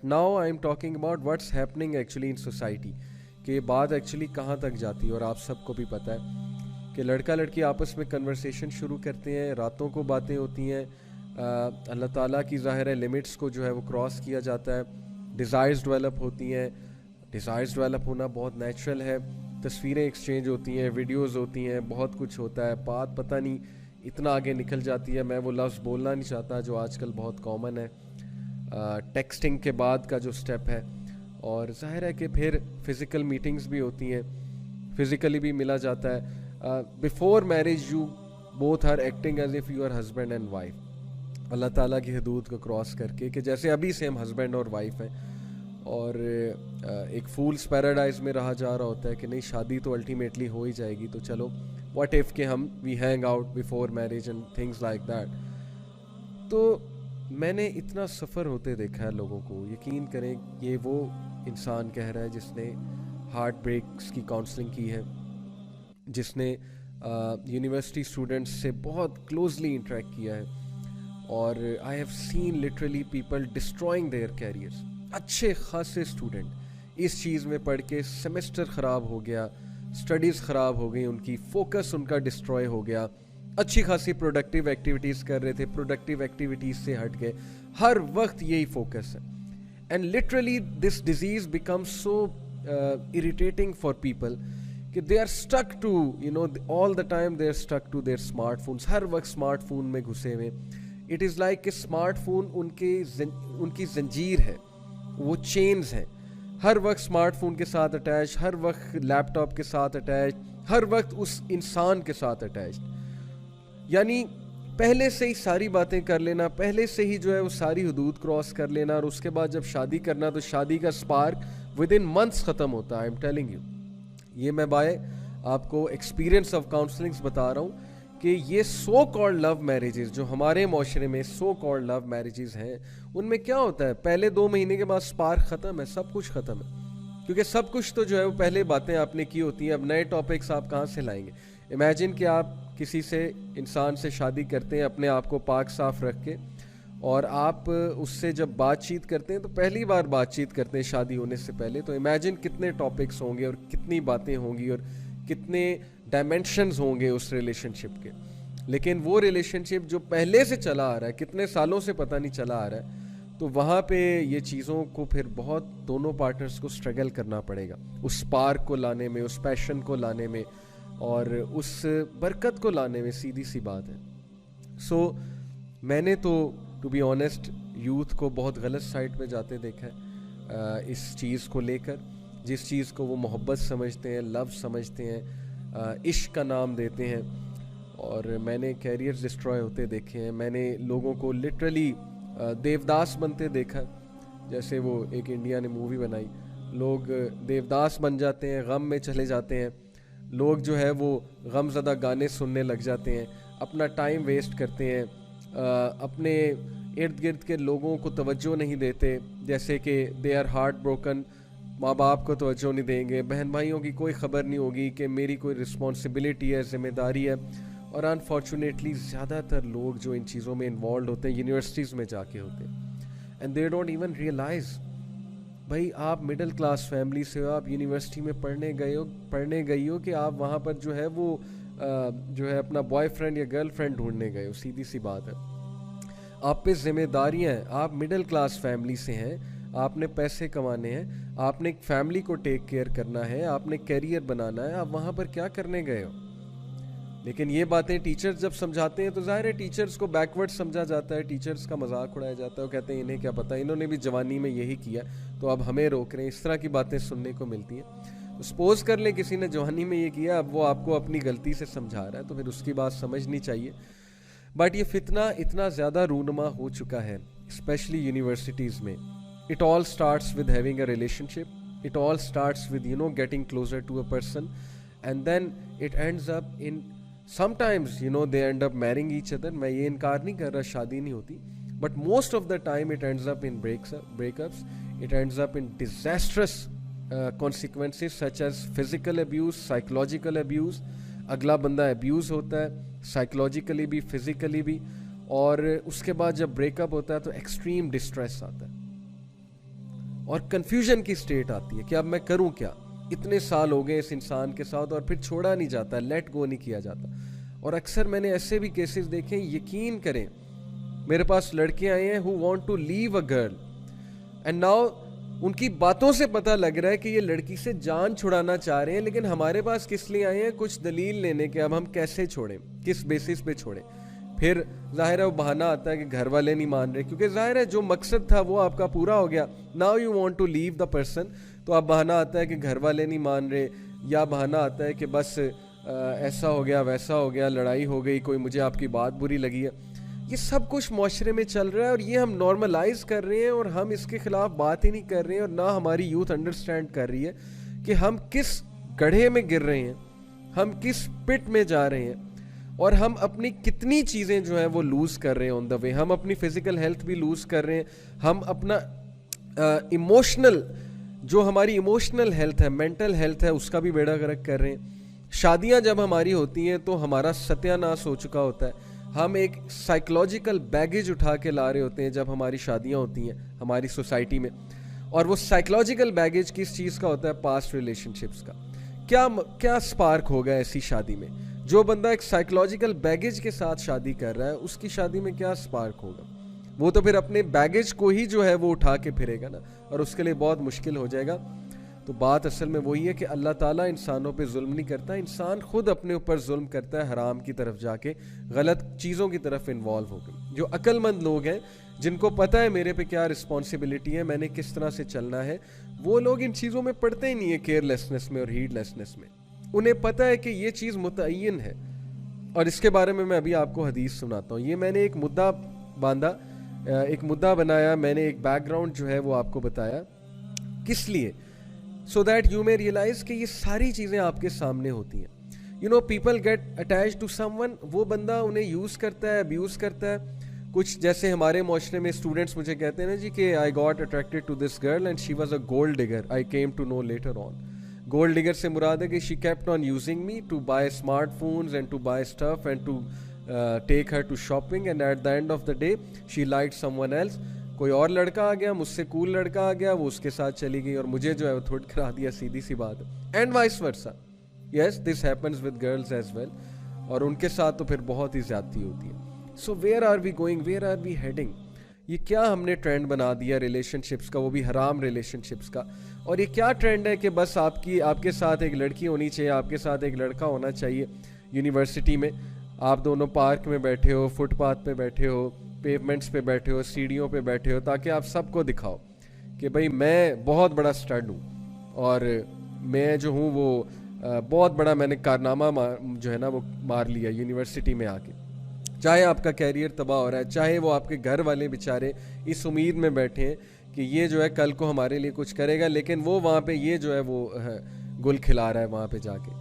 But now I am talking about what's happening actually in society, کہ بات actually کہاں تک جاتی ہے. اور آپ سب کو بھی پتہ ہے کہ لڑکا لڑکی آپس میں کنورسیشن شروع کرتے ہیں, راتوں کو باتیں ہوتی ہیں, اللہ تعالیٰ کی ظاہر ہے لمٹس کو جو ہے وہ کراس کیا جاتا ہے, ڈیزائرز ڈیولپ ہوتی ہیں. ڈیزائرز ڈیولپ ہونا بہت نیچرل ہے, تصویریں ایکسچینج ہوتی ہیں, ویڈیوز ہوتی ہیں, بہت کچھ ہوتا ہے. بات پتہ نہیں اتنا آگے نکل جاتی ہے, میں وہ لفظ بولنا نہیں چاہتا جو آج کل بہت کامن ہے, ٹیکسٹنگ کے بعد کا جو سٹیپ ہے. اور ظاہر ہے کہ پھر فزیکل میٹنگز بھی ہوتی ہیں, فزیکلی بھی ملا جاتا ہے. Before marriage you both are acting as if you are husband and wife, اللہ تعالیٰ کی حدود کو کراس کر کے, کہ جیسے ابھی سے ہم ہسبینڈ اور وائف ہیں. اور ایک فولس پیراڈائز میں رہا جا رہا ہوتا ہے کہ نہیں شادی تو الٹیمیٹلی ہو ہی جائے گی, تو چلو واٹ ایف کہ ہم we hang out before marriage and things like that. تو میں نے اتنا سفر ہوتے دیکھا ہے لوگوں کو, یقین کریں یہ وہ انسان کہہ رہا ہے جس نے ہارٹ بریکس کی کاؤنسلنگ کی ہے, جس نے یونیورسٹی اسٹوڈنٹس سے بہت کلوزلی انٹریکٹ کیا ہے. اور I have seen literally people destroying their careers. اچھے خاصے اسٹوڈنٹ اس چیز میں پڑھ کے سیمسٹر خراب ہو گیا, اسٹڈیز خراب ہو گئی ان کی, فوکس ان کا ڈسٹروائے ہو گیا. اچھی خاصی پروڈکٹیو ایکٹیویٹیز کر رہے تھے, پروڈکٹیو ایکٹیویٹیز سے ہٹ گئے, ہر وقت یہی فوکس ہے. And literally this disease become so irritating for people کہ they are stuck to all the time they are stuck to their smartphones, ہر وقت اسمارٹ فون میں گھسے ہوئے. اٹ از لائک کہ اسمارٹ فون ان کی زنجیر ہے, وہ چینز ہیں, ہر وقت اسمارٹ فون کے ساتھ اٹیچ, ہر وقت لیپ ٹاپ کے ساتھ اٹیچ, ہر وقت اس انسان کے ساتھ اٹیچ. یعنی پہلے سے ہی ساری باتیں کر لینا, پہلے سے ہی جو ہے وہ ساری حدود کراس کر لینا, اور اس کے بعد جب شادی کرنا تو شادی کا اسپارک ود ان منتھس ختم ہوتا ہے. آئی ایم ٹیلنگ یو, یہ میں بائے آپ کو ایکسپیرینس آف کاؤنسلنگس بتا رہا ہوں کہ یہ سو کالڈ لو میرجز جو ہمارے معاشرے میں سو کالڈ لو میرجز ہیں, ان میں کیا ہوتا ہے, پہلے 2 مہینے کے بعد اسپارک ختم ہے, سب کچھ ختم ہے. کیونکہ سب کچھ تو جو ہے وہ پہلے باتیں آپ نے کی ہوتی ہیں, اب نئے ٹاپکس آپ کہاں سے لائیں گے. امیجن کہ آپ کسی سے انسان سے شادی کرتے ہیں اپنے آپ کو پاک صاف رکھ کے, اور آپ اس سے جب بات چیت کرتے ہیں تو پہلی بار بات چیت کرتے ہیں شادی ہونے سے پہلے, تو امیجن کتنے ٹاپکس ہوں گے اور کتنی باتیں ہوں گی اور کتنے ڈائمینشنز ہوں گے اس ریلیشن شپ کے. لیکن وہ ریلیشن شپ جو پہلے سے چلا آ رہا ہے, کتنے سالوں سے پتہ نہیں چلا آ رہا ہے, تو وہاں پہ یہ چیزوں کو پھر بہت دونوں پارٹنرز کو اسٹرگل کرنا پڑے گا اس اسپارک کو لانے میں, اس پیشن کو لانے میں, اور اس برکت کو لانے میں. سیدھی سی بات ہے. سو میں نے تو ٹو بی آنیسٹ یوتھ کو بہت غلط سائڈ پہ جاتے دیکھا ہے اس چیز کو لے کر, جس چیز کو وہ محبت سمجھتے ہیں, لو سمجھتے ہیں, عشق کا نام دیتے ہیں. اور میں نے کیریئرز ڈسٹروائے ہوتے دیکھے ہیں, میں نے لوگوں کو لٹرلی دیوداس بنتے دیکھا, جیسے وہ ایک انڈیا نے مووی بنائی, لوگ دیوداس بن جاتے ہیں, غم میں چلے جاتے ہیں, لوگ جو ہے وہ غم زدہ گانے سننے لگ جاتے ہیں, اپنا ٹائم ویسٹ کرتے ہیں, اپنے ارد گرد کے لوگوں کو توجہ نہیں دیتے, جیسے کہ دے آر ہارٹ بروکن, ماں باپ کو توجہ نہیں دیں گے, بہن بھائیوں کی کوئی خبر نہیں ہوگی کہ میری کوئی رسپانسبلٹی ہے, ذمہ داری ہے. اور انفارچونیٹلی زیادہ تر لوگ جو ان چیزوں میں انوالوڈ ہوتے ہیں یونیورسٹیز میں جا کے ہوتے ہیں, and they don't even realise. بھائی آپ مڈل کلاس فیملی سے ہو, آپ یونیورسٹی میں پڑھنے گئی ہو کہ آپ وہاں پر جو ہے وہ جو ہے اپنا بوائے فرینڈ یا گرل فرینڈ ڈھونڈنے گئے ہو. سیدھی سی بات ہے, آپ پہ ذمہ داریاں ہیں, آپ مڈل کلاس فیملی سے ہیں, آپ نے پیسے کمانے ہیں, آپ نے ایک فیملی کو ٹیک کیئر کرنا ہے, آپ نے کیریئر بنانا ہے, آپ وہاں پر کیا کرنے گئے ہو. لیکن یہ باتیں ٹیچرز جب سمجھاتے ہیں تو ظاہر ہے ٹیچرز کو بیکورڈ سمجھا جاتا ہے, ٹیچرز کا مذاق اڑایا جاتا ہے, وہ کہتے ہیں انہیں کیا پتہ, انہوں نے بھی جوانی میں یہی کیا تو اب ہمیں روک رہے ہیں. اس طرح کی باتیں سننے کو ملتی ہیں. سپوز کر لیں کسی نے جوانی میں یہ کیا, اب وہ آپ کو اپنی غلطی سے سمجھا رہا ہے تو پھر اس کی بات سمجھنی چاہیے. بٹ یہ فتنہ اتنا زیادہ رونما ہو چکا ہے اسپیشلی یونیورسٹیز میں. It all starts with having a relationship, it all starts with getting closer to a person, and then it ends up in sometimes they end up marrying each other. میں یہ انکار نہیں کر رہا شادی نہیں ہوتی, but most of the time it ends up in breakups, it ends up in disastrous consequences such as physical abuse, psychological abuse. اگلا بندہ abuse ہوتا ہے psychologically بھی physically بھی, اور اس کے بعد جب break up ہوتا ہے تو extreme distress آتا ہے. اور کنفیوژن کی سٹیٹ آتی ہے کہ اب میں کروں کیا. اتنے سال ہو گئے اس انسان کے ساتھ اور پھر چھوڑا نہیں جاتا, لیٹ گو نہیں کیا جاتا. اور اکثر میں نے ایسے بھی کیسز دیکھے, یقین کریں میرے پاس لڑکے آئے ہیں who want to leave a girl and now ان کی باتوں سے پتہ لگ رہا ہے کہ یہ لڑکی سے جان چھڑانا چاہ رہے ہیں, لیکن ہمارے پاس کس لیے آئے ہیں؟ کچھ دلیل لینے کے اب ہم کیسے چھوڑیں, کس بیسس پہ چھوڑیں. پھر ظاہر ہے وہ بہانہ آتا ہے کہ گھر والے نہیں مان رہے, کیونکہ ظاہر ہے جو مقصد تھا وہ آپ کا پورا ہو گیا. Now you want to leave the person, تو اب بہانہ آتا ہے کہ گھر والے نہیں مان رہے, یا بہانہ آتا ہے کہ بس ایسا ہو گیا ویسا ہو گیا, لڑائی ہو گئی, کوئی مجھے آپ کی بات بری لگی ہے. یہ سب کچھ معاشرے میں چل رہا ہے اور یہ ہم نارملائز کر رہے ہیں اور ہم اس کے خلاف بات ہی نہیں کر رہے ہیں, اور نہ ہماری یوتھ انڈرسٹینڈ کر رہی ہے کہ ہم کس گڑھے میں گر رہے ہیں, ہم کس پٹ میں جا رہے ہیں, اور ہم اپنی کتنی چیزیں جو ہیں وہ لوز کر رہے ہیں آن دا وے. ہم اپنی فزیکل ہیلتھ بھی لوز کر رہے ہیں, ہم اپنا ایموشنل جو ہماری ایموشنل ہیلتھ ہے, مینٹل ہیلتھ ہے, اس کا بھی بیڑا غرق کر رہے ہیں. شادیاں جب ہماری ہوتی ہیں تو ہمارا ستیہ ناش ہو چکا ہوتا ہے. ہم ایک سائیکلوجیکل بیگیج اٹھا کے لا رہے ہوتے ہیں جب ہماری شادیاں ہوتی ہیں ہماری سوسائٹی میں, اور وہ سائیکلوجیکل بیگیج کس چیز کا ہوتا ہے؟ پاسٹ ریلیشن شپس کا. کیا سپارک ہوگا ایسی شادی میں؟ جو بندہ ایک سائیکلوجیکل بیگیج کے ساتھ شادی کر رہا ہے اس کی شادی میں کیا سپارک ہوگا؟ وہ تو پھر اپنے بیگیج کو ہی جو ہے وہ اٹھا کے پھرے گا نا, اور اس کے لیے بہت مشکل ہو جائے گا. تو بات اصل میں وہی ہے کہ اللہ تعالیٰ انسانوں پہ ظلم نہیں کرتا, انسان خود اپنے اوپر ظلم کرتا ہے, حرام کی طرف جا کے غلط چیزوں کی طرف انوالو ہو گئے. جو عقل مند لوگ ہیں جن کو پتہ ہے میرے پہ کیا رسپانسبلٹی ہے, میں نے کس طرح سے چلنا ہے, وہ لوگ ان چیزوں میں پڑتے ہی نہیں ہیں, کیئر لیسنس میں اور ہیڈ لیسنس میں. انہیں پتہ ہے کہ یہ چیز متعین ہے, اور اس کے بارے میں ابھی آپ کو حدیث سناتا ہوں. یہ میں نے ایک مدعا باندھا, ایک مدعا بنایا, میں نے ایک بیک گراؤنڈ جو ہے وہ آپ کو بتایا, کس لیے؟ so that you may realize کہ یہ ساری چیزیں آپ کے سامنے ہوتی ہیں. you know people get attached to someone, وہ بندہ انہیں یوز کرتا ہے, ابیوز کرتا ہے. کچھ جیسے ہمارے معاشرے میں اسٹوڈنٹس مجھے کہتے ہیں نا جی کہ I got attracted to this girl and she was a gold digger, I came to know later on. gold digger سے مراد ہے کہ she kept on using me to buy smart phones and to buy stuff and to take her to shopping, and at the end of the day she liked someone else. کوئی اور لڑکا آ گیا, مجھ سے کول لڑکا آ گیا, وہ اس کے ساتھ چلی گئی اور مجھے جو ہے وہ تھوڑا کرا دیا, سیدھی سی بات ہے. And vice versa, yes this happens with girls as well, اور ان کے ساتھ تو پھر بہت ہی زیادتی ہوتی ہے. So where are we going, where are we heading? یہ کیا ہم نے ٹرینڈ بنا دیا ریلیشن شپس کا, وہ بھی حرام ریلیشن شپس کا. اور یہ کیا ٹرینڈ ہے کہ بس آپ کے ساتھ ایک لڑکی ہونی چاہیے, آپ کے ساتھ ایک لڑکا ہونا چاہیے. یونیورسٹی میں آپ دونوں پارک میں بیٹھے ہو, فٹ پاتھ پہ بیٹھے ہو, پیومنٹس پہ بیٹھے ہو, سیڑھیوں پہ بیٹھے ہو, تاکہ آپ سب کو دکھاؤ کہ بھئی میں بہت بڑا سٹڈ ہوں, اور میں جو ہوں وہ بہت بڑا میں نے کارنامہ جو ہے نا وہ مار لیا یونیورسٹی میں آ کے. چاہے آپ کا کیریئر تباہ ہو رہا ہے, چاہے وہ آپ کے گھر والے بیچارے اس امید میں بیٹھے ہیں کہ یہ جو ہے کل کو ہمارے لیے کچھ کرے گا, لیکن وہ وہاں پہ یہ جو ہے وہ گل کھلا رہا ہے وہاں پہ جا کے.